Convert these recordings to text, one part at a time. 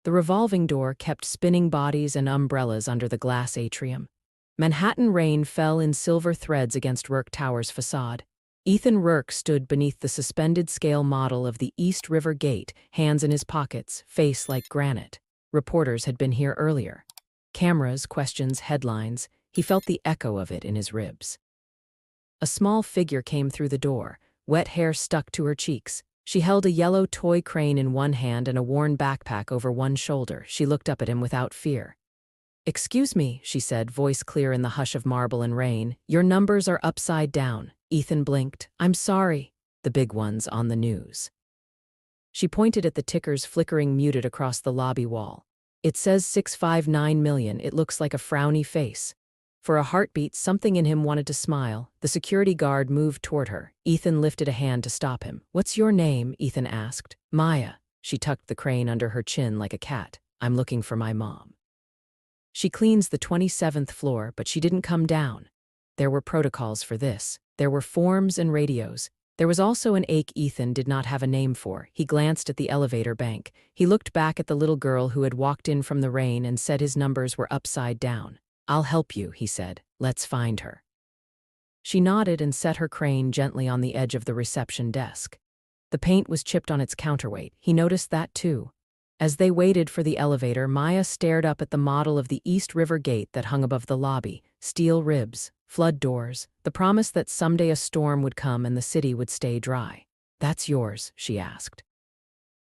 The revolving door kept spinning bodies and umbrellas under the glass atrium. Manhattan rain fell in silver threads against Rourke Tower's facade. Ethan Rourke stood beneath the suspended scale model of the East River Gate, hands in his pockets, face like granite. Reporters had been here earlier. Cameras, questions, headlines. He felt the echo of it in his ribs. A small figure came through the door, wet hair stuck to her cheeks. She held a yellow toy crane in one hand and a worn backpack over one shoulder. She looked up at him without fear. "Excuse me," she said, voice clear in the hush of marble and rain. "Your numbers are upside down." Ethan blinked. "I'm sorry." "The big ones on the news." She pointed at the tickers flickering muted across the lobby wall. "It says 659 million. It looks like a frowny face." For a heartbeat, something in him wanted to smile. The security guard moved toward her. Ethan lifted a hand to stop him. "What's your name?" Ethan asked. "Maya." She tucked the crane under her chin like a cat. "I'm looking for my mom. She cleans the 27th floor, but she didn't come down." There were protocols for this. There were forms and radios. There was also an ache Ethan did not have a name for. He glanced at the elevator bank. He looked back at the little girl who had walked in from the rain and said his numbers were upside down. "I'll help you," he said. "Let's find her." She nodded and set her crane gently on the edge of the reception desk. The paint was chipped on its counterweight. He noticed that too. As they waited for the elevator, Maya stared up at the model of the East River Gate that hung above the lobby. Steel ribs, flood doors, the promise that someday a storm would come and the city would stay dry. "That's yours?" she asked.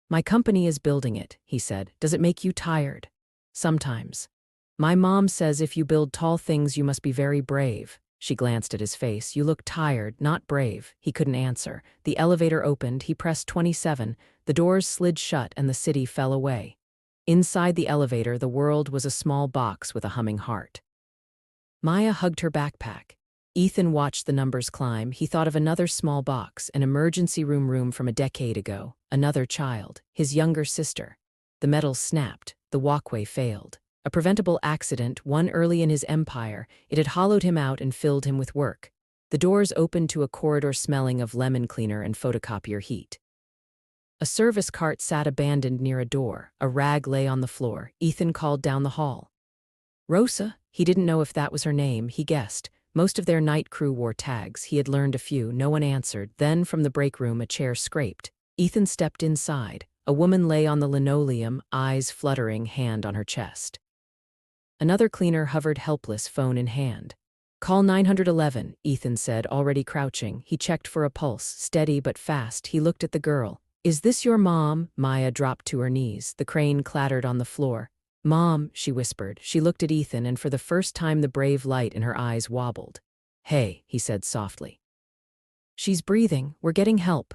"My company is building it," he said. "Does it make you tired?" "Sometimes. My mom says if you build tall things you must be very brave." She glanced at his face. "You look tired, not brave." He couldn't answer. The elevator opened. He pressed 27. The doors slid shut and the city fell away. Inside the elevator, the world was a small box with a humming heart. Maya hugged her backpack. Ethan watched the numbers climb. He thought of another small box, an emergency room from a decade ago. Another child, his younger sister. The metal snapped. The walkway failed. A preventable accident, one early in his empire. It had hollowed him out and filled him with work. The doors opened to a corridor smelling of lemon cleaner and photocopier heat. A service cart sat abandoned near a door. A rag lay on the floor. Ethan called down the hall. "Rosa?" He didn't know if that was her name. He guessed. Most of their night crew wore tags. He had learned a few. No one answered. Then, from the break room, a chair scraped. Ethan stepped inside. A woman lay on the linoleum, eyes fluttering, hand on her chest. Another cleaner hovered helpless, phone in hand. "Call 911, Ethan said, already crouching. He checked for a pulse, steady but fast. He looked at the girl. "Is this your mom?" Maya dropped to her knees. The crane clattered on the floor. "Mom," she whispered. She looked at Ethan, and for the first time the brave light in her eyes wobbled. "Hey," he said softly. "She's breathing. We're getting help."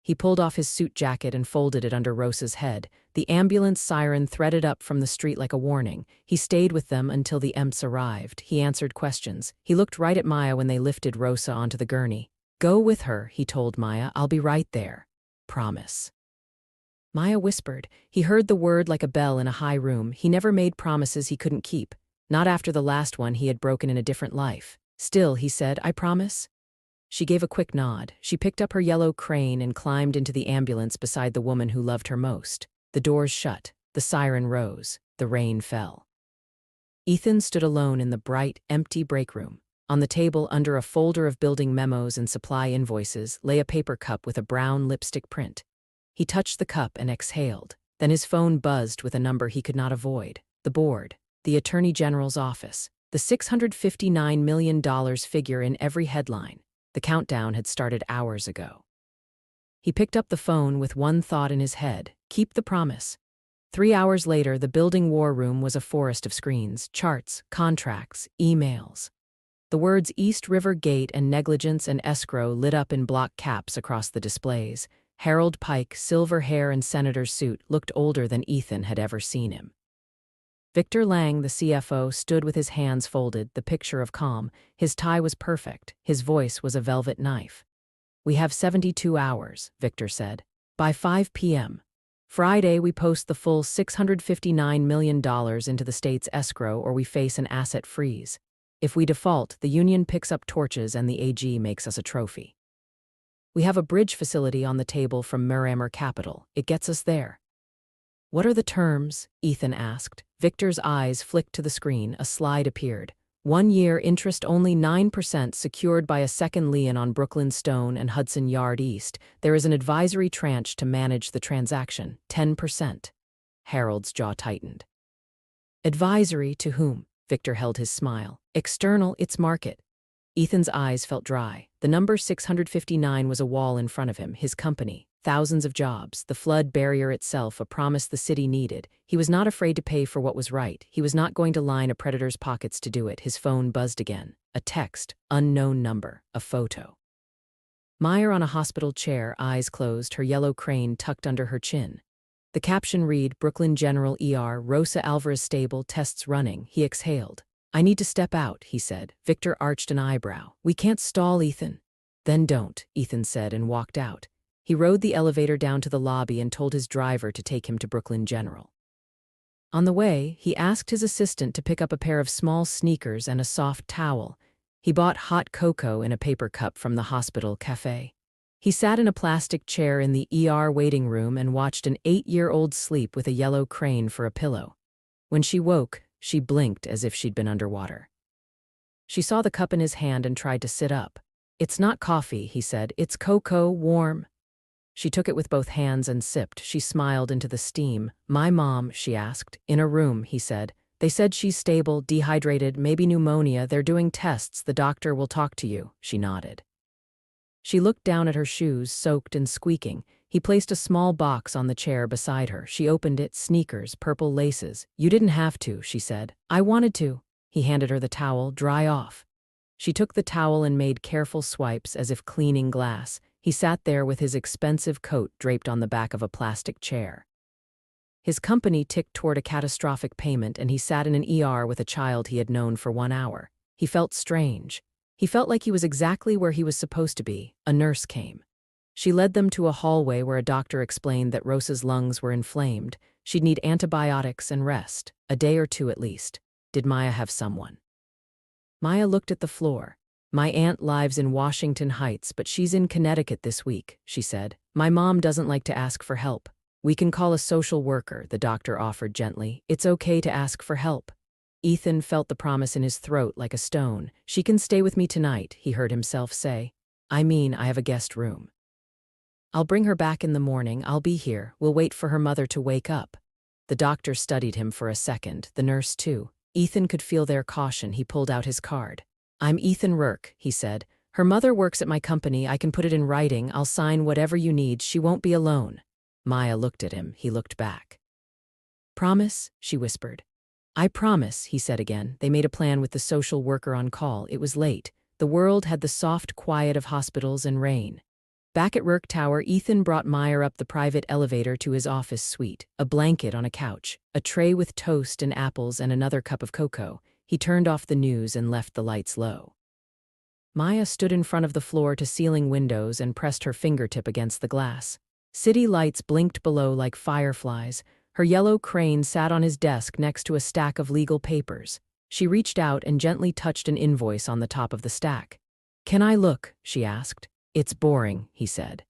He pulled off his suit jacket and folded it under Rosa's head. The ambulance siren threaded up from the street like a warning. He stayed with them until the EMS arrived. He answered questions. He looked right at Maya when they lifted Rosa onto the gurney. "Go with her," he told Maya. "I'll be right there. Promise." Maya whispered. He heard the word like a bell in a high room. He never made promises he couldn't keep. Not after the last one he had broken in a different life. "Still," he said, "I promise." She gave a quick nod. She picked up her yellow crane and climbed into the ambulance beside the woman who loved her most. The doors shut. The siren rose. The rain fell. Ethan stood alone in the bright, empty break room. On the table, under a folder of building memos and supply invoices, lay a paper cup with a brown lipstick print. He touched the cup and exhaled. Then his phone buzzed with a number he could not avoid. The board. The Attorney General's office. The $659 million figure in every headline. The countdown had started hours ago. He picked up the phone with one thought in his head: keep the promise. 3 hours later, the building war room was a forest of screens, charts, contracts, emails. The words East River Gate and negligence and escrow lit up in block caps across the displays. Harold Pike, silver hair and senator's suit, looked older than Ethan had ever seen him. Victor Lang, the CFO, stood with his hands folded, the picture of calm. His tie was perfect. His voice was a velvet knife. "We have 72 hours, Victor said. By 5 p.m. Friday, we post the full $659 million into the state's escrow or we face an asset freeze. If we default, the union picks up torches and the AG makes us a trophy. We have a bridge facility on the table from Millionaire Capital. It gets us there." What are the terms? Ethan asked. Victor's eyes flicked to the screen. A slide appeared. 1 year, interest only 9%, secured by a second lien on Brooklyn Stone and Hudson Yard East. There is an advisory tranche to manage the transaction, 10%. Harold's jaw tightened. Advisory to whom? Victor held his smile. External, it's market. Ethan's eyes felt dry. The number 659 was a wall in front of him, his company. Thousands of jobs, the flood barrier itself, a promise the city needed. He was not afraid to pay for what was right. He was not going to line a predator's pockets to do it. His phone buzzed again. A text, unknown number, a photo. Meyer on a hospital chair, eyes closed, her yellow crane tucked under her chin. The caption read, Brooklyn General ER, Rosa Alvarez stable, tests running. He exhaled. I need to step out, he said. Victor arched an eyebrow. We can't stall, Ethan. Then don't, Ethan said and walked out. He rode the elevator down to the lobby and told his driver to take him to Brooklyn General. On the way, he asked his assistant to pick up a pair of small sneakers and a soft towel. He bought hot cocoa in a paper cup from the hospital cafe. He sat in a plastic chair in the ER waiting room and watched an 8-year-old sleep with a yellow crane for a pillow. When she woke, she blinked as if she'd been underwater. She saw the cup in his hand and tried to sit up. It's not coffee, he said. It's cocoa, warm. She took it with both hands and sipped. She smiled into the steam. My mom, she asked. In a room, he said. They said she's stable, dehydrated, maybe pneumonia. They're doing tests. The doctor will talk to you. She nodded. She looked down at her shoes, soaked and squeaking. He placed a small box on the chair beside her. She opened it, sneakers, purple laces. You didn't have to, she said. I wanted to. He handed her the towel. Dry off. She took the towel and made careful swipes as if cleaning glass. He sat there with his expensive coat draped on the back of a plastic chair. His company ticked toward a catastrophic payment, and he sat in an ER with a child he had known for 1 hour. He felt strange. He felt like he was exactly where he was supposed to be. A nurse came. She led them to a hallway where a doctor explained that Rosa's lungs were inflamed. She'd need antibiotics and rest, a day or two at least. Did Maya have someone? Maya looked at the floor. My aunt lives in Washington Heights, but she's in Connecticut this week, she said. My mom doesn't like to ask for help. We can call a social worker, the doctor offered gently. It's okay to ask for help. Ethan felt the promise in his throat like a stone. She can stay with me tonight, he heard himself say. I mean, I have a guest room. I'll bring her back in the morning. I'll be here. We'll wait for her mother to wake up. The doctor studied him for a second, the nurse too. Ethan could feel their caution. He pulled out his card. I'm Ethan Rourke, he said. Her mother works at my company. I can put it in writing. I'll sign whatever you need. She won't be alone. Maya looked at him. He looked back. Promise? She whispered. I promise, he said again. They made a plan with the social worker on call. It was late. The world had the soft quiet of hospitals and rain. Back at Rourke Tower, Ethan brought Meyer up the private elevator to his office suite, a blanket on a couch, a tray with toast and apples and another cup of cocoa. He turned off the news and left the lights low. Maya stood in front of the floor-to-ceiling windows and pressed her fingertip against the glass. City lights blinked below like fireflies. Her yellow crane sat on his desk next to a stack of legal papers. She reached out and gently touched an invoice on the top of the stack. Can I look? She asked. It's boring, he said.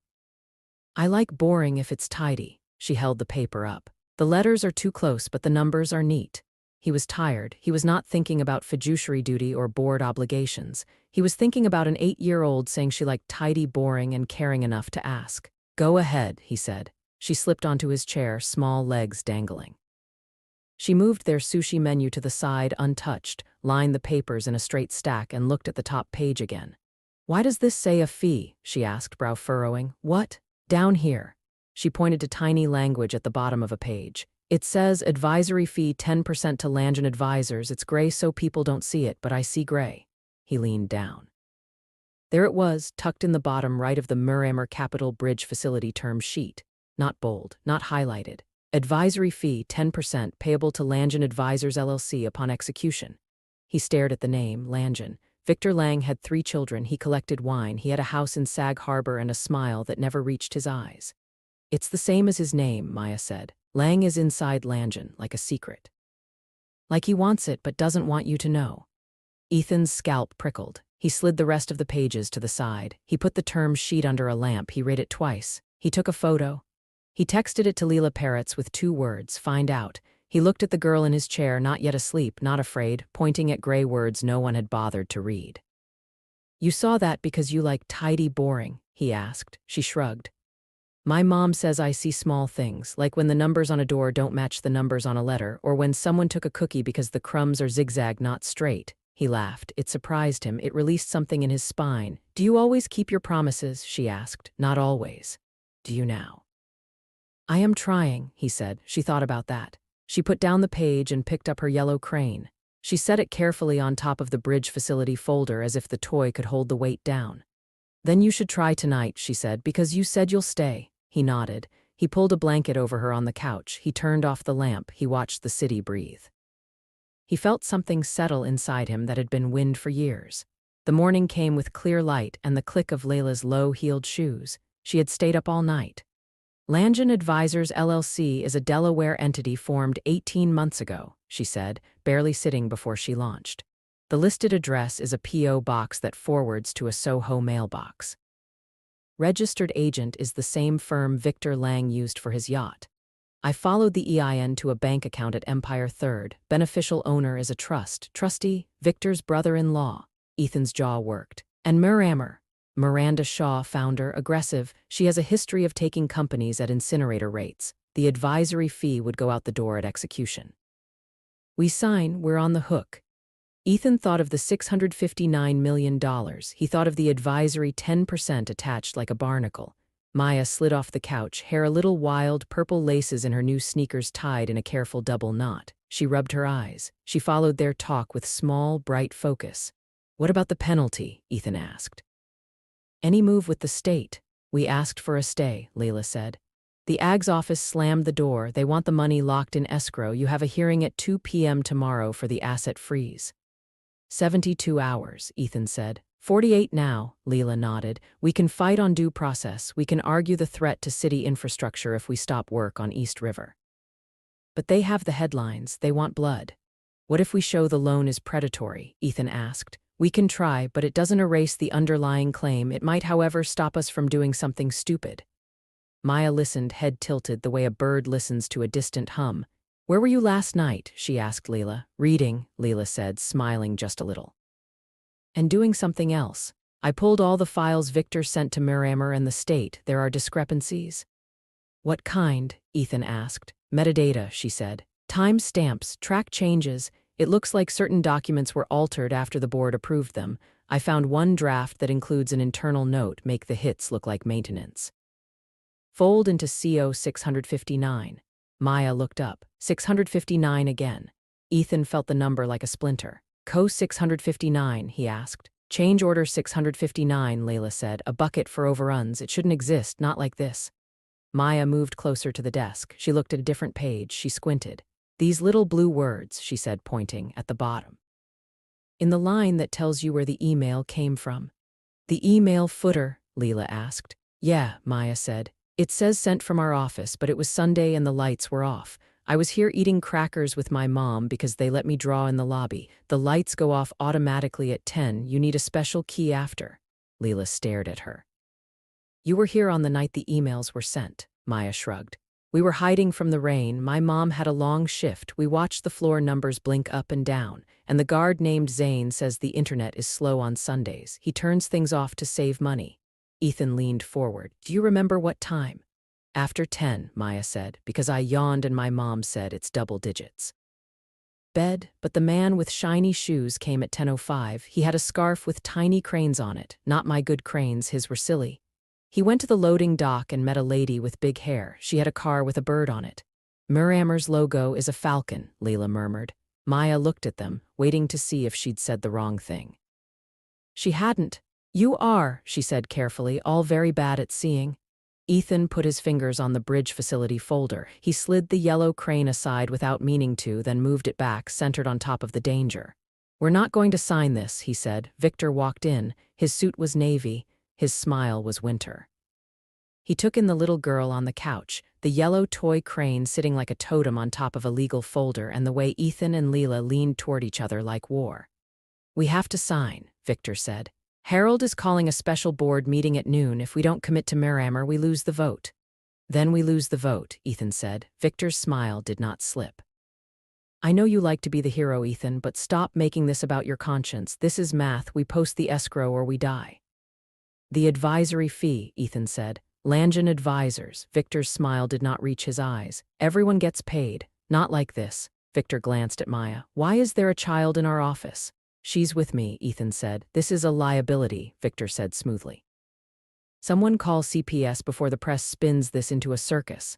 I like boring if it's tidy. She held the paper up. The letters are too close, but the numbers are neat. He was tired. He was not thinking about fiduciary duty or board obligations. He was thinking about an 8-year-old saying she liked tidy, boring, and caring enough to ask. Go ahead, he said. She slipped onto his chair, small legs dangling. She moved their sushi menu to the side untouched, lined the papers in a straight stack, and looked at the top page again. Why does this say a fee? She asked, brow furrowing. What? Down here. She pointed to tiny language at the bottom of a page. It says advisory fee 10% to Langen Advisors. It's gray so people don't see it, but I see gray. He leaned down. There it was, tucked in the bottom right of the Murramer Capital Bridge Facility term sheet. Not bold, not highlighted. Advisory fee 10% payable to Langen Advisors LLC upon execution. He stared at the name, Langen. Victor Lang had 3 children. He collected wine. He had a house in Sag Harbor and a smile that never reached his eyes. It's the same as his name, Maya said. Lang is inside Langen, like a secret. Like he wants it but doesn't want you to know. Ethan's scalp prickled. He slid the rest of the pages to the side. He put the term sheet under a lamp. He read it twice. He took a photo. He texted it to Leela Peretz with 2 words, "Find out." He looked at the girl in his chair, not yet asleep, not afraid, pointing at gray words no one had bothered to read. "You saw that because you like tidy boring?" he asked. She shrugged. "My mom says I see small things, like when the numbers on a door don't match the numbers on a letter, or when someone took a cookie because the crumbs are zigzag, not straight." He laughed. It surprised him. It released something in his spine. "Do you always keep your promises?" she asked. "Not always. Do you now?" "I am trying," he said. She thought about that. She put down the page and picked up her yellow crane. She set it carefully on top of the bridge facility folder as if the toy could hold the weight down. "Then you should try tonight," she said, "because you said you'll stay." He nodded. He pulled a blanket over her on the couch. He turned off the lamp. He watched the city breathe. He felt something settle inside him that had been wind for years. The morning came with clear light and the click of Layla's low-heeled shoes. She had stayed up all night. Langen Advisors LLC is a Delaware entity formed 18 months ago, she said, barely sitting before she launched. The listed address is a P.O. box that forwards to a Soho mailbox. Registered agent is the same firm Victor Lang used for his yacht. I followed the EIN to a bank account at Empire Third. Beneficial owner is a trust. Trustee, Victor's brother-in-law. Ethan's jaw worked. And Miramair. Miranda Shaw, founder, aggressive. She has a history of taking companies at incinerator rates. The advisory fee would go out the door at execution. We sign, we're on the hook. Ethan thought of the $659 million. He thought of the advisory 10% attached like a barnacle. Maya slid off the couch, hair a little wild, purple laces in her new sneakers tied in a careful double knot. She rubbed her eyes. She followed their talk with small, bright focus. "What about the penalty?" Ethan asked. "Any move with the state." "We asked for a stay," Layla said. "The AG's office slammed the door. They want the money locked in escrow. You have a hearing at 2 p.m. tomorrow for the asset freeze." 72 hours, Ethan said. 48 now, Leela nodded. "We can fight on due process. We can argue the threat to city infrastructure if we stop work on East River." "But they have the headlines. They want blood." "What if we show the loan is predatory?" Ethan asked. "We can try, but it doesn't erase the underlying claim. It might, however, stop us from doing something stupid." Maya listened, head tilted, the way a bird listens to a distant hum. "Where were you last night?" she asked Leela. "Reading," Leela said, smiling just a little. "And doing something else. I pulled all the files Victor sent to Miramair and the state. There are discrepancies." "What kind?" Ethan asked. "Metadata," she said. "Time stamps, track changes. It looks like certain documents were altered after the board approved them. I found one draft that includes an internal note, make the hits look like maintenance. Fold into CO 659. Maya looked up. 659 again. Ethan felt the number like a splinter. "Co 659, he asked. "Change order 659, Layla said. "A bucket for overruns. It shouldn't exist, not like this." Maya moved closer to the desk. She looked at a different page. She squinted. "These little blue words," she said, pointing at the bottom. "In the line that tells you where the email came from." "The email footer?" Leela asked. "Yeah," Maya said. "It says sent from our office, but it was Sunday and the lights were off. I was here eating crackers with my mom because they let me draw in the lobby. The lights go off automatically at 10. You need a special key after." Leela stared at her. "You were here on the night the emails were sent," Maya shrugged. "We were hiding from the rain. My mom had a long shift. We watched the floor numbers blink up and down. And the guard named Zane says the internet is slow on Sundays. He turns things off to save money." Ethan leaned forward. "Do you remember what time?" "After 10, Maya said, because I yawned and my mom said it's double digits." "Bed, but the man with shiny shoes came at 10:05. He had a scarf with tiny cranes on it. Not my good cranes, his were silly. He went to the loading dock and met a lady with big hair. She had a car with a bird on it." "Miramair's logo is a falcon," Leela murmured. Maya looked at them, waiting to see if she'd said the wrong thing. She hadn't. "You are," she said carefully, "all very bad at seeing." Ethan put his fingers on the bridge facility folder. He slid the yellow crane aside without meaning to, then moved it back, centered on top of the danger. "We're not going to sign this," he said. Victor walked in. His suit was navy. His smile was winter. He took in the little girl on the couch, the yellow toy crane sitting like a totem on top of a legal folder, and the way Ethan and Leela leaned toward each other like war. "We have to sign," Victor said. "Harold is calling a special board meeting at noon. If we don't commit to Miramair, we lose the vote." Then we lose the vote, Ethan said. Victor's smile did not slip. I know you like to be the hero, Ethan, but stop making this about your conscience. This is math. We post the escrow or we die. The advisory fee, Ethan said. Langen Advisors. Victor's smile did not reach his eyes. Everyone gets paid. Not like this. Victor glanced at Maya. Why is there a child in our office? She's with me, Ethan said. This is a liability, Victor said smoothly. Someone call CPS before the press spins this into a circus.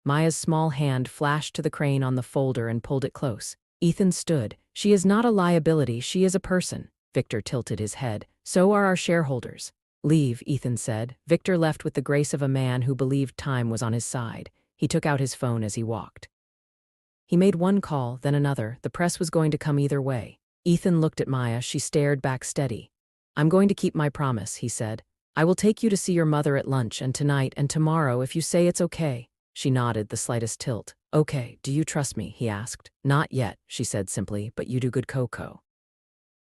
Maya's small hand flashed to the crane on the folder and pulled it close. Ethan stood. She is not a liability, she is a person. Victor tilted his head. So are our shareholders. Leave, Ethan said. Victor left with the grace of a man who believed time was on his side. He took out his phone as he walked. He made one call, then another. The press was going to come either way. Ethan looked at Maya. She stared back steady. I'm going to keep my promise, he said. I will take you to see your mother at lunch and tonight and tomorrow if you say it's okay. She nodded, the slightest tilt. Okay, do you trust me? He asked. Not yet, she said simply, but you do good cocoa.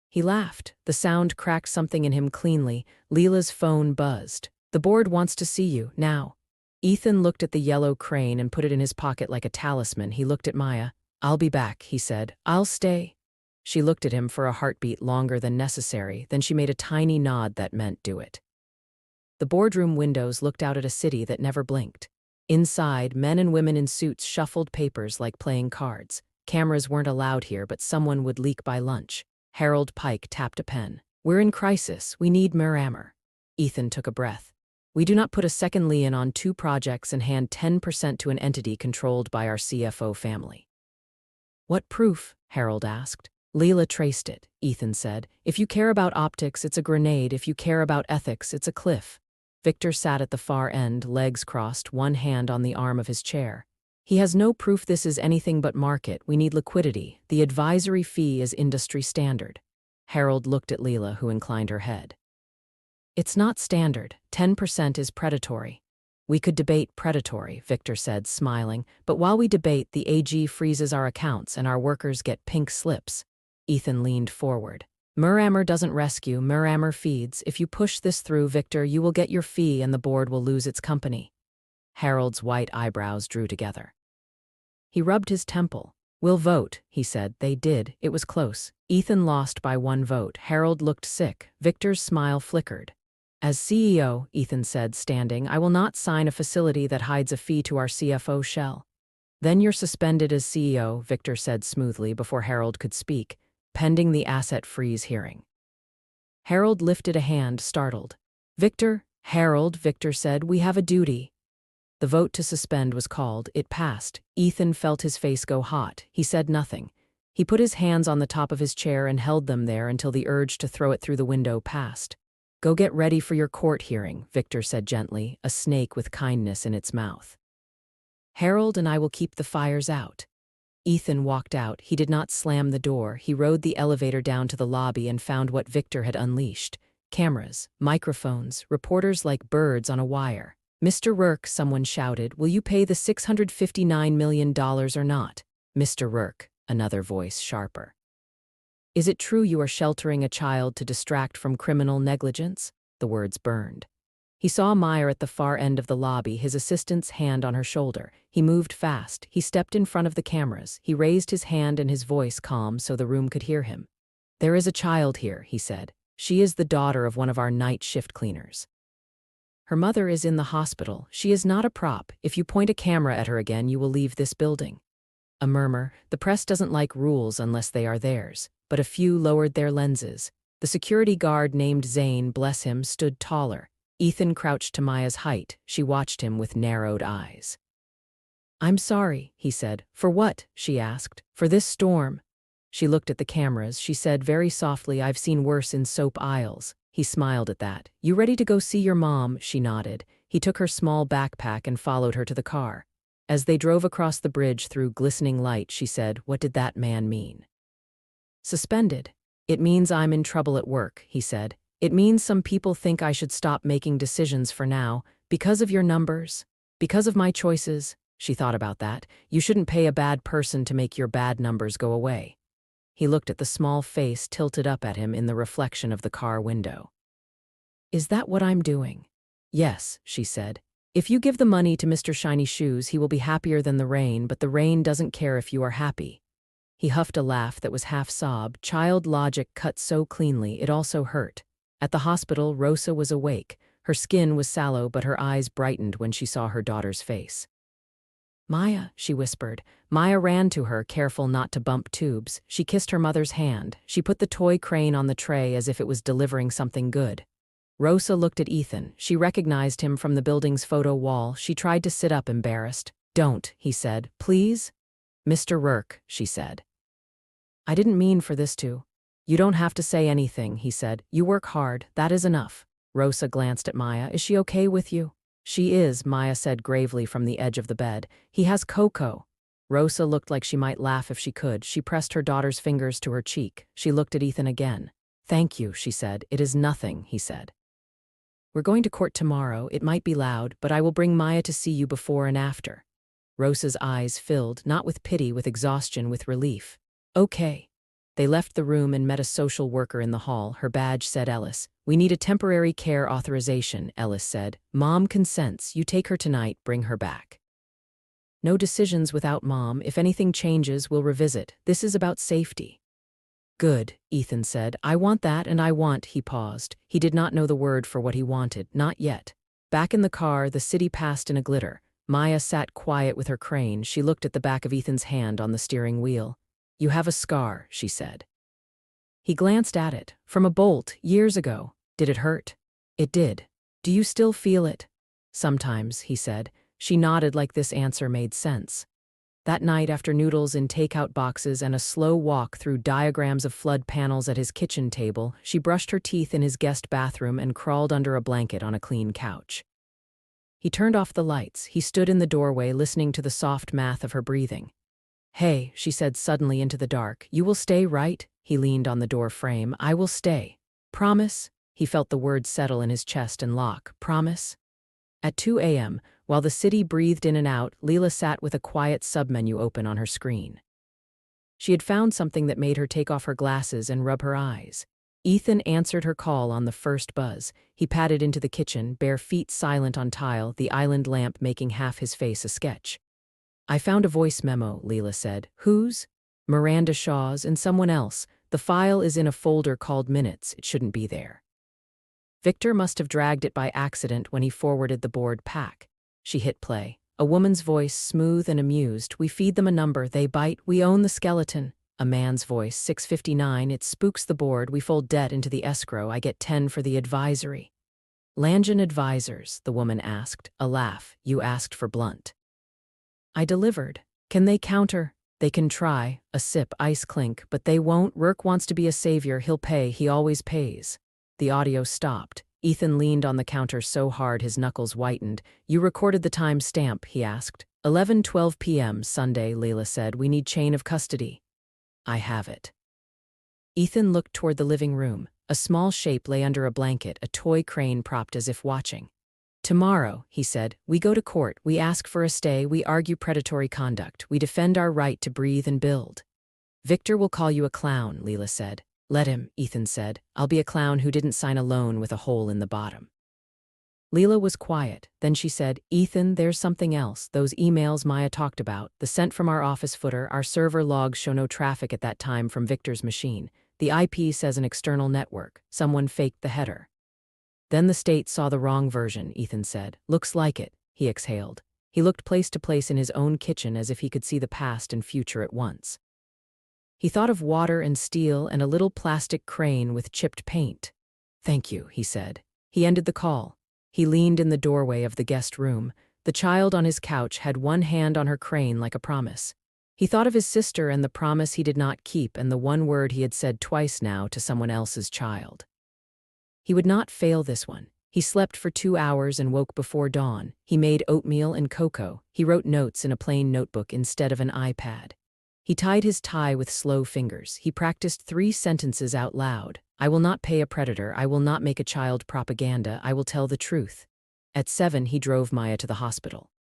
He laughed. The sound cracked something in him cleanly. Leela's phone buzzed. The board wants to see you, now. Ethan looked at the yellow crane and put it in his pocket like a talisman. He looked at Maya. I'll be back, he said. I'll stay. She looked at him for a heartbeat longer than necessary, then she made a tiny nod that meant do it. The boardroom windows looked out at a city that never blinked. Inside, men and women in suits shuffled papers like playing cards. Cameras weren't allowed here, but someone would leak by lunch. Harold Pike tapped a pen. We're in crisis. We need Millionaire. Ethan took a breath. We do not put a second lien on 2 projects and hand 10% to an entity controlled by our CFO family. What proof? Harold asked. Leela traced it, Ethan said. If you care about optics, it's a grenade. If you care about ethics, it's a cliff. Victor sat at the far end, legs crossed, one hand on the arm of his chair. He has no proof this is anything but market. We need liquidity. The advisory fee is industry standard. Harold looked at Leela, who inclined her head. It's not standard. 10% is predatory. We could debate predatory, Victor said, smiling, but while we debate, the AG freezes our accounts and our workers get pink slips. Ethan leaned forward. Millionaire doesn't rescue, Millionaire feeds. If you push this through, Victor, you will get your fee and the board will lose its company. Harold's white eyebrows drew together. He rubbed his temple. We'll vote, he said. They did. It was close. Ethan lost by 1 vote. Harold looked sick. Victor's smile flickered. As CEO, Ethan said, standing, I will not sign a facility that hides a fee to our CFO shell. Then you're suspended as CEO, Victor said smoothly before Harold could speak, pending the asset freeze hearing. Harold lifted a hand, startled. Victor, Harold, Victor said, we have a duty. The vote to suspend was called. It passed. Ethan felt his face go hot. He said nothing. He put his hands on the top of his chair and held them there until the urge to throw it through the window passed. Go get ready for your court hearing, Victor said gently, a snake with kindness in its mouth. Harold and I will keep the fires out. Ethan walked out. He did not slam the door. He rode the elevator down to the lobby and found what Victor had unleashed. Cameras, microphones, reporters like birds on a wire. Mr. Rourke, someone shouted, will you pay the $659 million or not? Mr. Rourke, another voice sharper. Is it true you are sheltering a child to distract from criminal negligence? The words burned. He saw Meyer at the far end of the lobby, his assistant's hand on her shoulder. He moved fast. He stepped in front of the cameras. He raised his hand and his voice calm so the room could hear him. There is a child here, he said. She is the daughter of one of our night shift cleaners. Her mother is in the hospital. She is not a prop. If you point a camera at her again, you will leave this building. A murmur. The press doesn't like rules unless they are theirs. But a few lowered their lenses. The security guard named Zane, bless him, stood taller. Ethan crouched to Maya's height. She watched him with narrowed eyes. I'm sorry, he said. For what? She asked. For this storm. She looked at the cameras. She said very softly, I've seen worse in soap aisles. He smiled at that. You ready to go see your mom? She nodded. He took her small backpack and followed her to the car. As they drove across the bridge through glistening light, she said, what did that man mean? Suspended. It means I'm in trouble at work, he said. It means some people think I should stop making decisions for now, because of your numbers, because of my choices. She thought about that. You shouldn't pay a bad person to make your bad numbers go away. He looked at the small face tilted up at him in the reflection of the car window. Is that what I'm doing? Yes, she said. If you give the money to Mr. Shiny Shoes, he will be happier than the rain, but the rain doesn't care if you are happy. He huffed a laugh that was half sob. Child logic cut so cleanly, it also hurt. At the hospital, Rosa was awake. Her skin was sallow, but her eyes brightened when she saw her daughter's face. "Maya," she whispered. Maya ran to her, careful not to bump tubes. She kissed her mother's hand. She put the toy crane on the tray as if it was delivering something good. Rosa looked at Ethan. She recognized him from the building's photo wall. She tried to sit up, embarrassed. "Don't," he said. "Please?" "Mr. Rourke," she said. "I didn't mean for this to." "You don't have to say anything," he said. "You work hard. That is enough." Rosa glanced at Maya. "Is she okay with you?" "She is," Maya said gravely from the edge of the bed. "He has Coco." Rosa looked like she might laugh if she could. She pressed her daughter's fingers to her cheek. She looked at Ethan again. "Thank you," she said. "It is nothing," he said. "We're going to court tomorrow. It might be loud, but I will bring Maya to see you before and after." Rosa's eyes filled, not with pity, with exhaustion, with relief. "Okay." They left the room and met a social worker in the hall. Her badge said Ellis. "We need a temporary care authorization," Ellis said. "Mom consents. You take her tonight, bring her back." "No decisions without Mom. If anything changes, we'll revisit. This is about safety." "Good," Ethan said. "I want that, and I want—" He paused. He did not know the word for what he wanted. Not yet. Back in the car, the city passed in a glitter. Maya sat quiet with her crane. She looked at the back of Ethan's hand on the steering wheel. "You have a scar," she said. He glanced at it. "From a bolt, years ago. Did it hurt?" "It did." "Do you still feel it?" "Sometimes," he said. She nodded like this answer made sense. That night, after noodles in takeout boxes and a slow walk through diagrams of flood panels at his kitchen table, she brushed her teeth in his guest bathroom and crawled under a blanket on a clean couch. He turned off the lights. He stood in the doorway, listening to the soft math of her breathing. "Hey," she said suddenly into the dark. "You will stay, right?" He leaned on the door frame. "I will stay." "Promise?" He felt the words settle in his chest and lock. "Promise?" At 2 a.m., while the city breathed in and out, Leela sat with a quiet submenu open on her screen. She had found something that made her take off her glasses and rub her eyes. Ethan answered her call on the first buzz. He padded into the kitchen, bare feet silent on tile, the island lamp making half his face a sketch. "I found a voice memo," Leela said. "Whose?" "Miranda Shaw's and someone else. The file is in a folder called Minutes. It shouldn't be there." Victor must have dragged it by accident when he forwarded the board pack. She hit play. A woman's voice, smooth and amused. "We feed them a number. They bite. We own the skeleton." A man's voice, 6:59. "It spooks the board. We fold debt into the escrow. I get 10 for the advisory." "Langen Advisors," the woman asked. A laugh. "You asked for blunt." "I delivered. Can they counter?" "They can try." A sip, ice clink. "But they won't. Rourke wants to be a savior. He'll pay. He always pays." The audio stopped. Ethan leaned on the counter so hard his knuckles whitened. "You recorded the time stamp?" he asked. 11:12 p.m. Sunday, Leela said. "We need chain of custody." "I have it." Ethan looked toward the living room. A small shape lay under a blanket, a toy crane propped as if watching. "Tomorrow," he said, "we go to court. We ask for a stay. We argue predatory conduct. We defend our right to breathe and build." "Victor will call you a clown," Leela said. "Let him," Ethan said. "I'll be a clown who didn't sign a loan with a hole in the bottom." Leela was quiet. Then she said, "Ethan, there's something else. Those emails Maya talked about, the sent from our office footer, our server logs show no traffic at that time from Victor's machine. The IP says an external network. Someone faked the header." "Then the state saw the wrong version," Ethan said. "Looks like it." He exhaled. He looked place to place in his own kitchen as if he could see the past and future at once. He thought of water and steel and a little plastic crane with chipped paint. "Thank you," he said. He ended the call. He leaned in the doorway of the guest room. The child on his couch had one hand on her crane like a promise. He thought of his sister and the promise he did not keep and the one word he had said twice now to someone else's child. He would not fail this one. He slept for 2 hours and woke before dawn. He made oatmeal and cocoa. He wrote notes in a plain notebook instead of an iPad. He tied his tie with slow fingers. He practiced 3 sentences out loud. "I will not pay a predator. I will not make a child propaganda. I will tell the truth." At 7, he drove Maya to the hospital.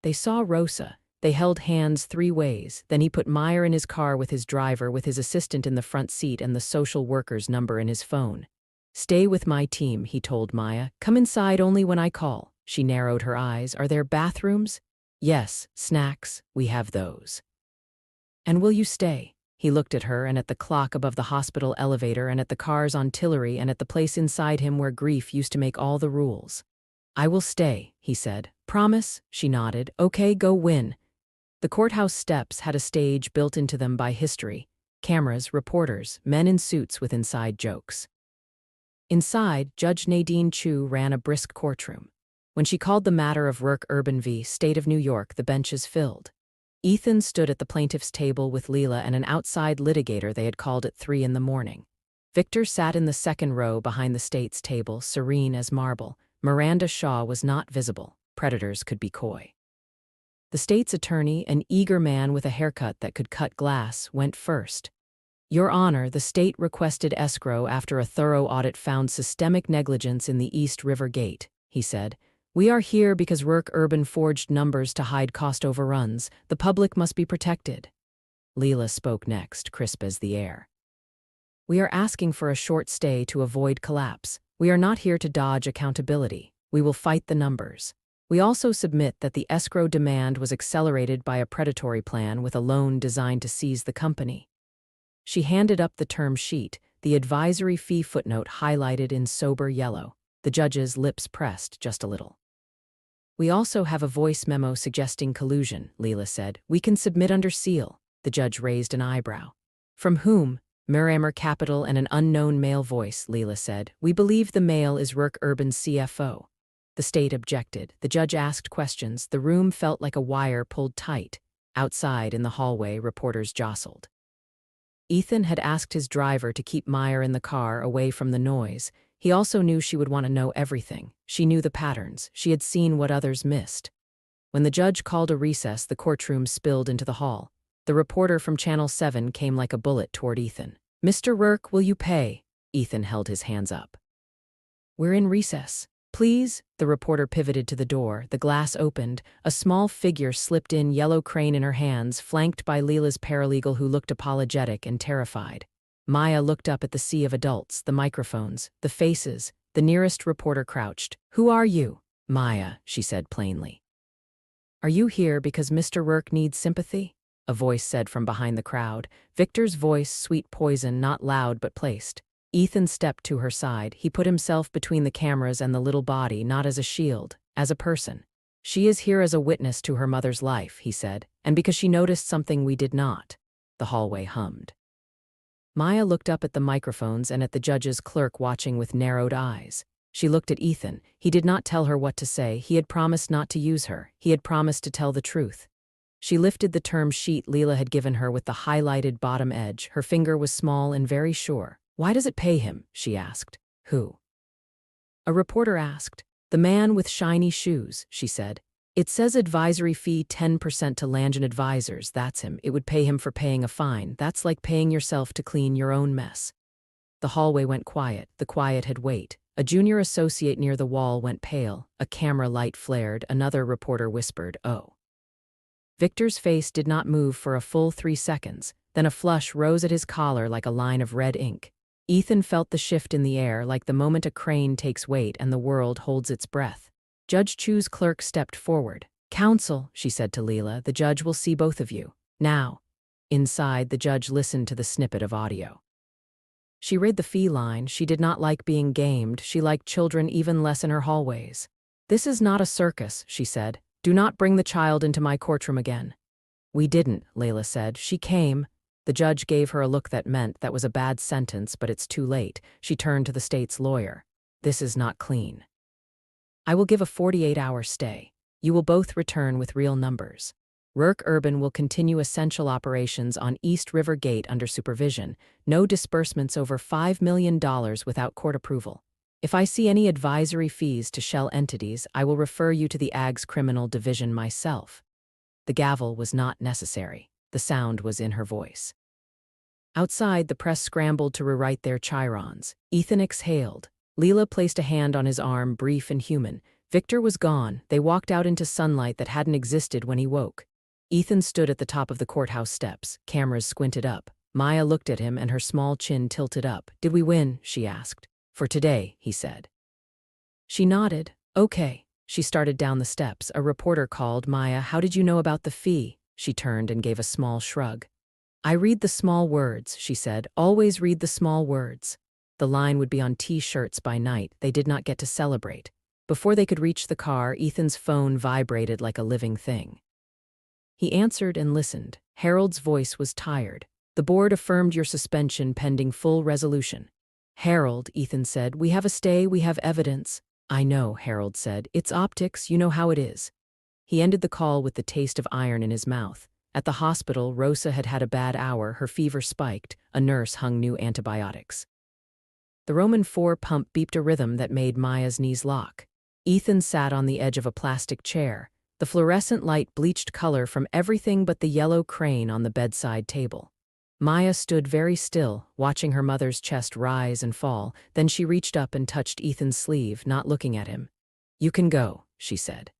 They saw Rosa. They held hands 3 ways. Then he put Maya in his car with his driver, with his assistant in the front seat and the social worker's number in his phone. "Stay with my team," he told Maya. "Come inside only when I call." She narrowed her eyes. Are there bathrooms? Yes, snacks, we have those. And will you stay? He looked at her and at the clock above the hospital elevator and at the cars on Tillery and at the place inside him where grief used to make all the rules. I will stay, he said. Promise? She nodded. Okay, go win. The courthouse steps had a stage built into them by history. Cameras, reporters, men in suits with inside jokes. Inside, Judge Nadine Chu ran a brisk courtroom. When she called the matter of Rourke Urban v. State of New York, the benches filled. Ethan stood at the plaintiff's table with Leela and an outside litigator they had called at 3 a.m. Victor sat in the second row behind the state's table, serene as marble. Miranda Shaw was not visible. Predators could be coy. The state's attorney, an eager man with a haircut that could cut glass, went first. Your Honor, the state requested escrow after a thorough audit found systemic negligence in the East River Gate, he said. We are here because Rourke Urban forged numbers to hide cost overruns. The public must be protected. Leela spoke next, crisp as the air. We are asking for a short stay to avoid collapse. We are not here to dodge accountability. We will fight the numbers. We also submit that the escrow demand was accelerated by a predatory plan with a loan designed to seize the company. She handed up the term sheet, the advisory fee footnote highlighted in sober yellow. The judge's lips pressed just a little. We also have a voice memo suggesting collusion, Leela said. We can submit under seal. The judge raised an eyebrow. From whom? Miramar Capital and an unknown male voice, Leela said. We believe the male is Rourke Urban's CFO. The state objected. The judge asked questions. The room felt like a wire pulled tight. Outside, in the hallway, reporters jostled. Ethan had asked his driver to keep Meyer in the car, away from the noise. He also knew she would want to know everything. She knew the patterns. She had seen what others missed. When the judge called a recess, the courtroom spilled into the hall. The reporter from Channel 7 came like a bullet toward Ethan. Mr. Rourke, will you pay? Ethan held his hands up. We're in recess. Please? The reporter pivoted to the door. The glass opened. A small figure slipped in, yellow crane in her hands, flanked by Leela's paralegal who looked apologetic and terrified. Maya looked up at the sea of adults, the microphones, the faces. The nearest reporter crouched. Who are you? Maya, she said plainly. Are you here because Mr. Rourke needs sympathy? A voice said from behind the crowd. Victor's voice, sweet poison, not loud but placed. Ethan stepped to her side. He put himself between the cameras and the little body, not as a shield, as a person. She is here as a witness to her mother's life, he said, and because she noticed something we did not. The hallway hummed. Maya looked up at the microphones and at the judge's clerk watching with narrowed eyes. She looked at Ethan. He did not tell her what to say. He had promised not to use her. He had promised to tell the truth. She lifted the term sheet Leela had given her with the highlighted bottom edge. Her finger was small and very sure. Why does it pay him? She asked. Who? A reporter asked. The man with shiny shoes, she said. It says advisory fee 10% to Langen Advisors. That's him. It would pay him for paying a fine. That's like paying yourself to clean your own mess. The hallway went quiet. The quiet had weight. A junior associate near the wall went pale. A camera light flared. Another reporter whispered, "Oh." Victor's face did not move for a full 3 seconds. Then a flush rose at his collar like a line of red ink. Ethan felt the shift in the air, like the moment a crane takes weight and the world holds its breath. Judge Chu's clerk stepped forward. Counsel, she said to Leela, the judge will see both of you. Now. Inside, the judge listened to the snippet of audio. She read the fee line. She did not like being gamed. She liked children even less in her hallways. This is not a circus, she said. Do not bring the child into my courtroom again. We didn't, Leila said. She came. The judge gave her a look that meant that was a bad sentence, but it's too late. She turned to the state's lawyer. This is not clean. I will give a 48-hour stay. You will both return with real numbers. Rourke Urban will continue essential operations on East River Gate under supervision. No disbursements over $5 million without court approval. If I see any advisory fees to shell entities, I will refer you to the AG's criminal division myself. The gavel was not necessary. The sound was in her voice. Outside, the press scrambled to rewrite their chirons. Ethan exhaled. Leela placed a hand on his arm, brief and human. Victor was gone. They walked out into sunlight that hadn't existed when he woke. Ethan stood at the top of the courthouse steps. Cameras squinted up. Maya looked at him and her small chin tilted up. Did we win? She asked. For today, he said. She nodded. Okay. She started down the steps. A reporter called. Maya, how did you know about the fee? She turned and gave a small shrug. I read the small words, she said. Always read the small words. The line would be on T-shirts by night. They did not get to celebrate. Before they could reach the car, Ethan's phone vibrated like a living thing. He answered and listened. Harold's voice was tired. The board affirmed your suspension pending full resolution. Harold, Ethan said, we have a stay, we have evidence. I know, Harold said. It's optics, you know how it is. He ended the call with the taste of iron in his mouth. At the hospital, Rosa had had a bad hour, her fever spiked. A nurse hung new antibiotics. The Roman 4 pump beeped a rhythm that made Maya's knees lock. Ethan sat on the edge of a plastic chair. The fluorescent light bleached color from everything but the yellow crane on the bedside table. Maya stood very still, watching her mother's chest rise and fall. Then she reached up and touched Ethan's sleeve, not looking at him. You can go, she said.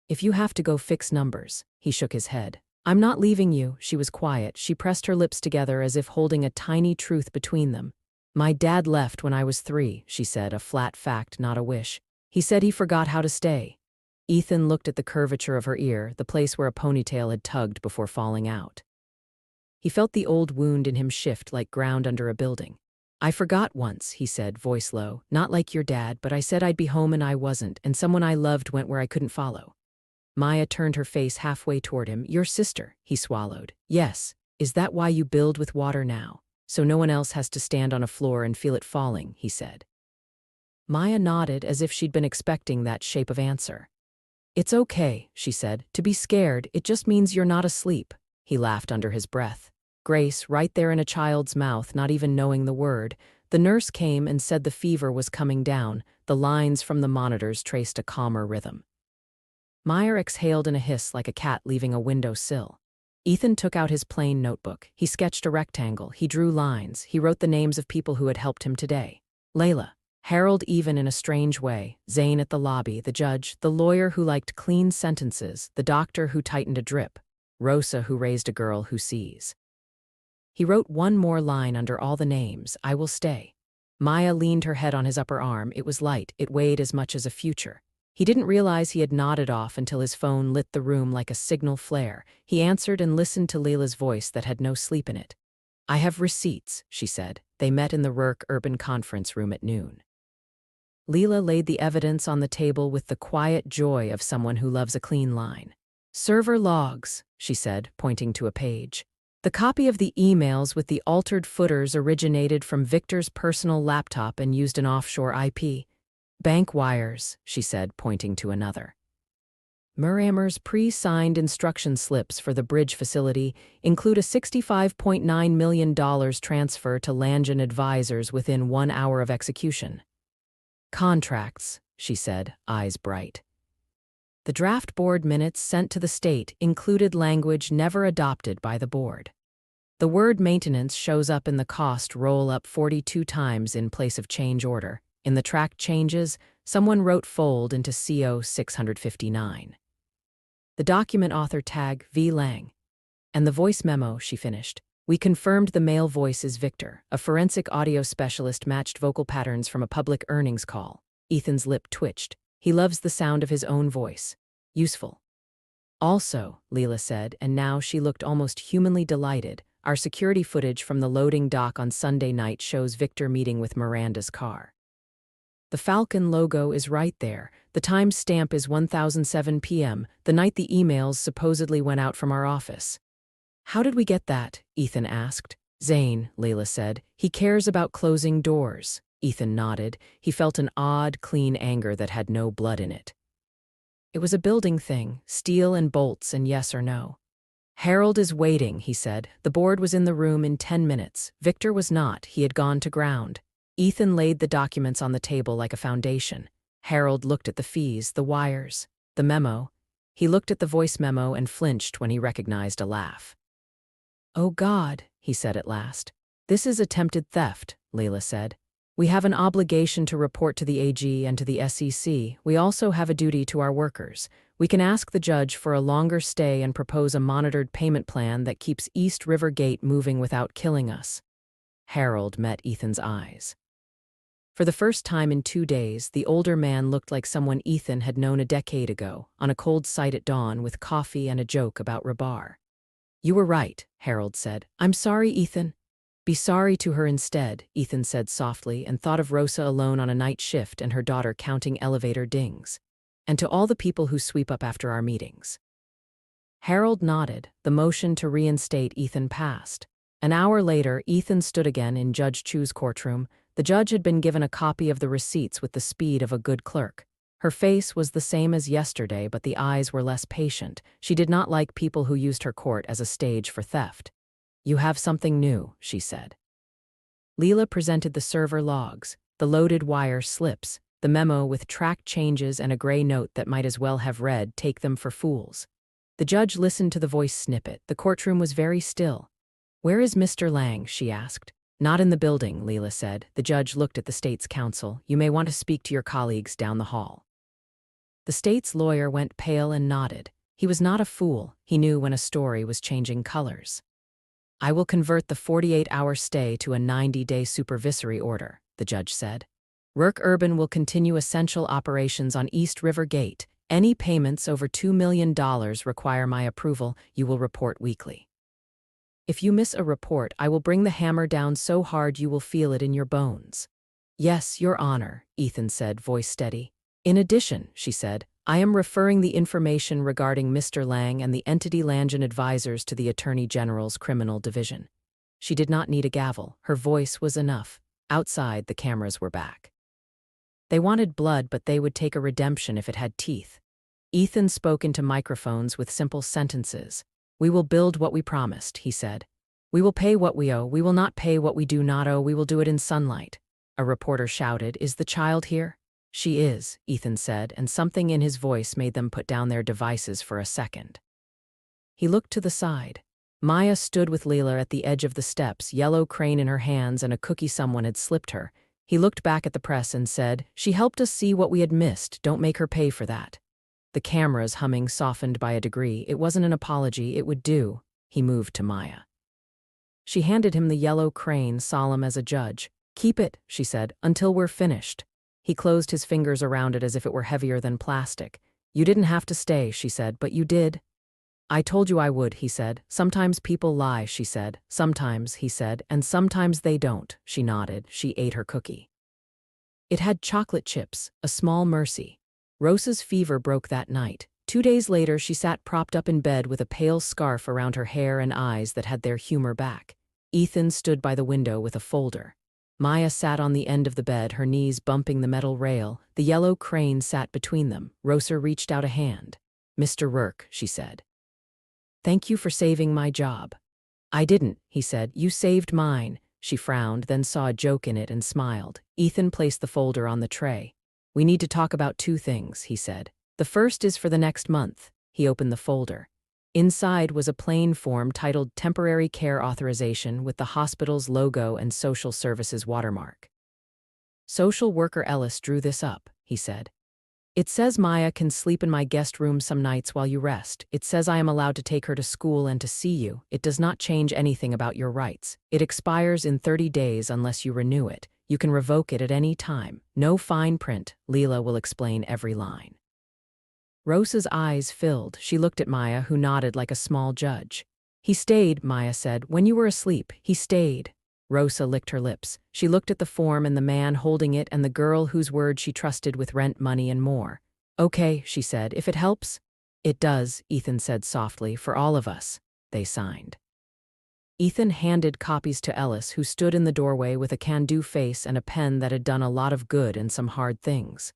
If you have to go fix numbers. He shook his head. I'm not leaving you. She was quiet. She pressed her lips together as if holding a tiny truth between them. My dad left when I was 3, she said, a flat fact, not a wish. He said he forgot how to stay. Ethan looked at the curvature of her ear, the place where a ponytail had tugged before falling out. He felt the old wound in him shift like ground under a building. I forgot once, he said, voice low. Not like your dad, but I said I'd be home and I wasn't, and someone I loved went where I couldn't follow. Maya turned her face halfway toward him. Your sister, he swallowed. Yes. Is that why you build with water now? So no one else has to stand on a floor and feel it falling, he said. Maya nodded as if she'd been expecting that shape of answer. It's okay, she said, to be scared. It just means you're not asleep. He laughed under his breath. Grace, right there in a child's mouth, not even knowing the word. The nurse came and said the fever was coming down. The lines from the monitors traced a calmer rhythm. Maya exhaled in a hiss like a cat leaving a window sill. Ethan took out his plain notebook. He sketched a rectangle. He drew lines. He wrote the names of people who had helped him today. Layla. Harold even in a strange way. Zane at the lobby. The judge. The lawyer who liked clean sentences. The doctor who tightened a drip. Rosa who raised a girl who sees. He wrote one more line under all the names. I will stay. Maya leaned her head on his upper arm. It was light. It weighed as much as a future. He didn't realize he had nodded off until his phone lit the room like a signal flare. He answered and listened to Leila's voice that had no sleep in it. I have receipts, she said. They met in the Rourke Urban Conference Room at noon. Leila laid the evidence on the table with the quiet joy of someone who loves a clean line. Server logs, she said, pointing to a page. The copy of the emails with the altered footers originated from Victor's personal laptop and used an offshore IP. Bank wires, she said, pointing to another. Muramer's pre-signed instruction slips for the bridge facility include a $65.9 million transfer to Langen Advisors within 1 hour of execution. Contracts, she said, eyes bright. The draft board minutes sent to the state included language never adopted by the board. The word maintenance shows up in the cost roll-up 42 times in place of change order. In the track changes, someone wrote fold into CO 659. The document author tag V. Lang. And the voice memo, she finished. We confirmed the male voice is Victor. A forensic audio specialist matched vocal patterns from a public earnings call. Ethan's lip twitched. He loves the sound of his own voice. Useful. Also, Leila said, and now she looked almost humanly delighted, our security footage from the loading dock on Sunday night shows Victor meeting with Miranda's car. The Falcon logo is right there. The time stamp is 1007 p.m., the night the emails supposedly went out from our office. How did we get that? Ethan asked. Zane, Leila said. He cares about closing doors. Ethan nodded. He felt an odd, clean anger that had no blood in it. It was a building thing, steel and bolts and yes or no. Harold is waiting, he said. The board was in the room in 10 minutes. Victor was not. He had gone to ground. Ethan laid the documents on the table like a foundation. Harold looked at the fees, the wires, the memo. He looked at the voice memo and flinched when he recognized a laugh. Oh God, he said at last. This is attempted theft, Leila said. We have an obligation to report to the AG and to the SEC. We also have a duty to our workers. We can ask the judge for a longer stay and propose a monitored payment plan that keeps East River Gate moving without killing us. Harold met Ethan's eyes. For the first time in 2 days, the older man looked like someone Ethan had known a decade ago, on a cold sight at dawn with coffee and a joke about Rabar. "You were right," Harold said. "I'm sorry, Ethan." "Be sorry to her instead," Ethan said softly, and thought of Rosa alone on a night shift and her daughter counting elevator dings. "And to all the people who sweep up after our meetings." Harold nodded. The motion to reinstate Ethan passed. An hour later, Ethan stood again in Judge Chu's courtroom. The judge had been given a copy of the receipts with the speed of a good clerk. Her face was the same as yesterday, but the eyes were less patient. She did not like people who used her court as a stage for theft. "You have something new," she said. Leela presented the server logs, the loaded wire slips, the memo with track changes and a gray note that might as well have read, "Take them for fools." The judge listened to the voice snippet. The courtroom was very still. "Where is Mr. Lang?" she asked. "Not in the building," Leela said. The judge looked at the state's counsel. "You may want to speak to your colleagues down the hall." The state's lawyer went pale and nodded. He was not a fool. He knew when a story was changing colors. "I will convert the 48-hour stay to a 90-day supervisory order," the judge said. "Rourke Urban will continue essential operations on East River Gate. Any payments over $2 million require my approval. You will report weekly. If you miss a report, I will bring the hammer down so hard you will feel it in your bones." "Yes, Your Honor," Ethan said, voice steady. "In addition," she said, "I am referring the information regarding Mr. Lang and the entity Langen advisors to the Attorney General's Criminal Division." She did not need a gavel. Her voice was enough. Outside, the cameras were back. They wanted blood, but they would take a redemption if it had teeth. Ethan spoke into microphones with simple sentences. "We will build what we promised," he said. "We will pay what we owe. We will not pay what we do not owe. We will do it in sunlight." A reporter shouted, "Is the child here?" "She is," Ethan said, and something in his voice made them put down their devices for a second. He looked to the side. Maya stood with Leela at the edge of the steps, yellow crane in her hands and a cookie someone had slipped her. He looked back at the press and said, "She helped us see what we had missed. Don't make her pay for that." The cameras humming softened by a degree. It wasn't an apology, it would do. He moved to Maya. She handed him the yellow crane, solemn as a judge. "Keep it," she said, "until we're finished." He closed his fingers around it as if it were heavier than plastic. "You didn't have to stay," she said, "but you did." "I told you I would," he said. "Sometimes people lie," she said. "Sometimes," he said, "and sometimes they don't." She nodded. She ate her cookie. It had chocolate chips, a small mercy. Rosa's fever broke that night. 2 days later, she sat propped up in bed with a pale scarf around her hair and eyes that had their humor back. Ethan stood by the window with a folder. Maya sat on the end of the bed, her knees bumping the metal rail. The yellow crane sat between them. Rosa reached out a hand. "Mr. Rourke," she said. "Thank you for saving my job." "I didn't," he said. "You saved mine." She frowned, then saw a joke in it and smiled. Ethan placed the folder on the tray. "We need to talk about 2 things," he said. "The first is for the next month." He opened the folder. Inside was a plain form titled Temporary Care Authorization with the hospital's logo and social services watermark. "Social worker Ellis drew this up," he said. "It says Maya can sleep in my guest room some nights while you rest. It says I am allowed to take her to school and to see you. It does not change anything about your rights. It expires in 30 days unless you renew it. You can revoke it at any time. No fine print. Leela will explain every line." Rosa's eyes filled. She looked at Maya, who nodded like a small judge. "He stayed," Maya said. "When you were asleep, he stayed." Rosa licked her lips. She looked at the form and the man holding it and the girl whose word she trusted with rent money and more. "Okay," she said, "if it helps." "It does," Ethan said softly, "for all of us." They signed. Ethan handed copies to Ellis, who stood in the doorway with a can-do face and a pen that had done a lot of good and some hard things.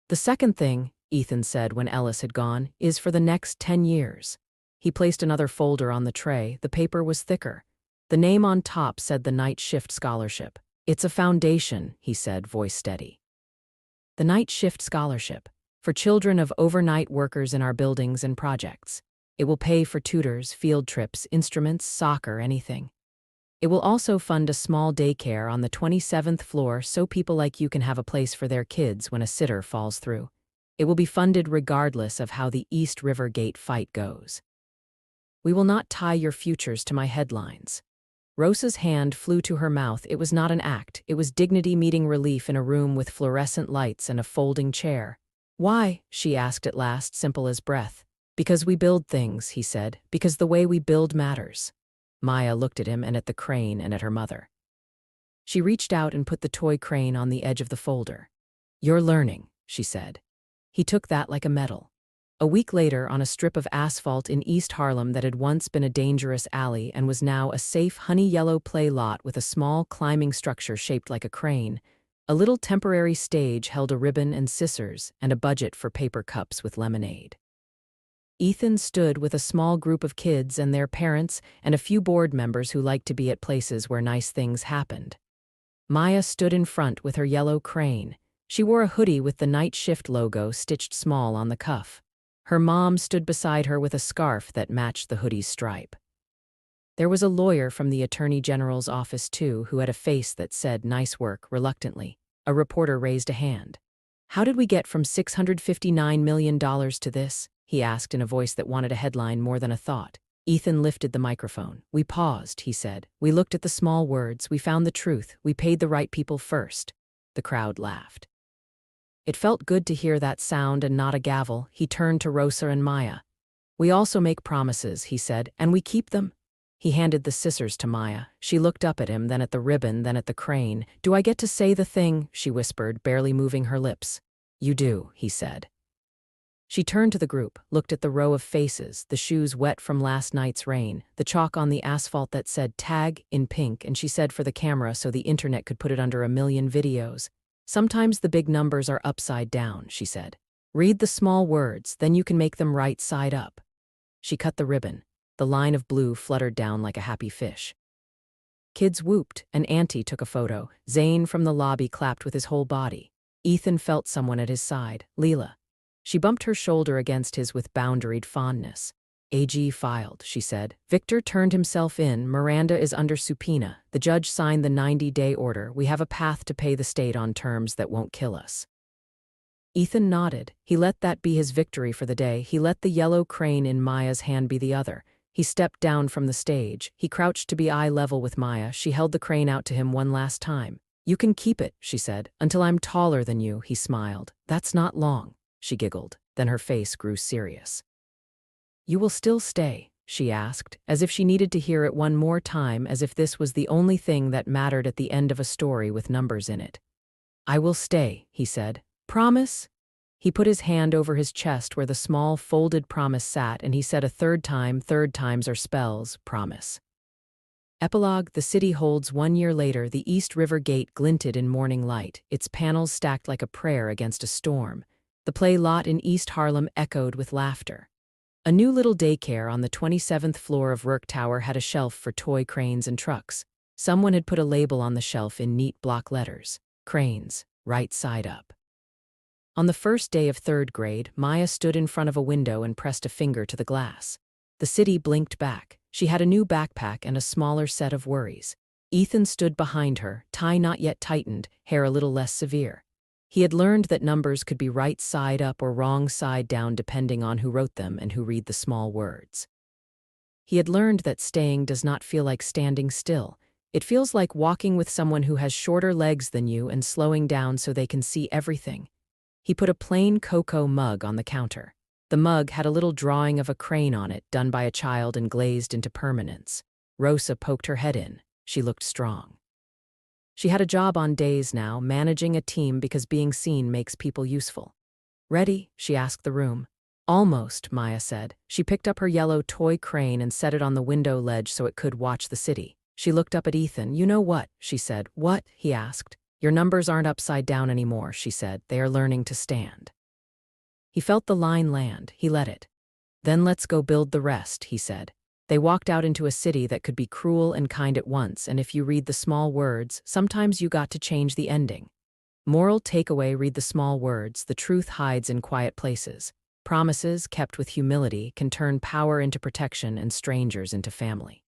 "The second thing," Ethan said when Ellis had gone, "is for the next 10 years. He placed another folder on the tray. The paper was thicker. The name on top said the Night Shift Scholarship. "It's a foundation," he said, voice steady. "The Night Shift Scholarship, for children of overnight workers in our buildings and projects. It will pay for tutors, field trips, instruments, soccer, anything. It will also fund a small daycare on the 27th floor so people like you can have a place for their kids when a sitter falls through. It will be funded regardless of how the East River Gate fight goes. We will not tie your futures to my headlines. Rosa's hand flew to her mouth. It was not an act. It was dignity meeting relief in a room with fluorescent lights and a folding chair. "Why?" she asked at last, simple as breath. "Because we build things," he said. "Because the way we build matters." Maya looked at him and at the crane and at her mother. She reached out and put the toy crane on the edge of the folder. "You're learning," she said. He took that like a medal. A week later, on a strip of asphalt in East Harlem that had once been a dangerous alley and was now a safe honey-yellow play lot with a small climbing structure shaped like a crane, a little temporary stage held a ribbon and scissors and a budget for paper cups with lemonade. Ethan stood with a small group of kids and their parents and a few board members who liked to be at places where nice things happened. Maya stood in front with her yellow crane. She wore a hoodie with the night shift logo stitched small on the cuff. Her mom stood beside her with a scarf that matched the hoodie's stripe. There was a lawyer from the Attorney General's office, too, who had a face that said, "Nice work," reluctantly. A reporter raised a hand. "How did we get from $659 million to this?" he asked in a voice that wanted a headline more than a thought. Ethan lifted the microphone. "We paused," he said. "We looked at the small words. We found the truth. We paid the right people first." The crowd laughed. It felt good to hear that sound and not a gavel. He turned to Rosa and Maya. "We also make promises," he said, "and we keep them." He handed the scissors to Maya. She looked up at him, then at the ribbon, then at the crane. "Do I get to say the thing?" she whispered, barely moving her lips. "You do," he said. She turned to the group, looked at the row of faces, the shoes wet from last night's rain, the chalk on the asphalt that said "tag" in pink, and she said for the camera so the internet could put it under 1,000,000 videos. "Sometimes the big numbers are upside down," she said. "Read the small words, then you can make them right side up." She cut the ribbon. The line of blue fluttered down like a happy fish. Kids whooped. An auntie took a photo. Zane from the lobby clapped with his whole body. Ethan felt someone at his side, Leela. She bumped her shoulder against his with boundaried fondness. "AG filed," she said. "Victor turned himself in. Miranda is under subpoena. The judge signed the 90-day order. We have a path to pay the state on terms that won't kill us." Ethan nodded. He let that be his victory for the day. He let the yellow crane in Maya's hand be the other. He stepped down from the stage. He crouched to be eye level with Maya. She held the crane out to him one last time. "You can keep it," she said, "until I'm taller than you," he smiled. "That's not long," she giggled. Then her face grew serious. "You will still stay?" she asked, as if she needed to hear it one more time, as if this was the only thing that mattered at the end of a story with numbers in it. "I will stay," he said. "Promise?" He put his hand over his chest where the small folded promise sat, and he said a third times are spells, "Promise." Epilogue: The city holds 1 year later. The East River Gate glinted in morning light, its panels stacked like a prayer against a storm. The play lot in East Harlem echoed with laughter. A new little daycare on the 27th floor of Rourke Tower had a shelf for toy cranes and trucks. Someone had put a label on the shelf in neat block letters: "Cranes, right side up." On the first day of 3rd grade, Maya stood in front of a window and pressed a finger to the glass. The city blinked back. She had a new backpack and a smaller set of worries. Ethan stood behind her, tie not yet tightened, hair a little less severe. He had learned that numbers could be right side up or wrong side down depending on who wrote them and who read the small words. He had learned that staying does not feel like standing still. It feels like walking with someone who has shorter legs than you and slowing down so they can see everything. He put a plain cocoa mug on the counter. The mug had a little drawing of a crane on it, done by a child and glazed into permanence. Rosa poked her head in. She looked strong. She had a job on days now, managing a team because being seen makes people useful. "Ready?" she asked the room. "Almost," Maya said. She picked up her yellow toy crane and set it on the window ledge so it could watch the city. She looked up at Ethan. "You know what?" she said. "What?" he asked. "Your numbers aren't upside down anymore," she said. "They are learning to stand." He felt the line land. He let it. "Then let's go build the rest," he said. They walked out into a city that could be cruel and kind at once, and if you read the small words, sometimes you got to change the ending. Moral takeaway: read the small words. The truth hides in quiet places. Promises, kept with humility, can turn power into protection and strangers into family.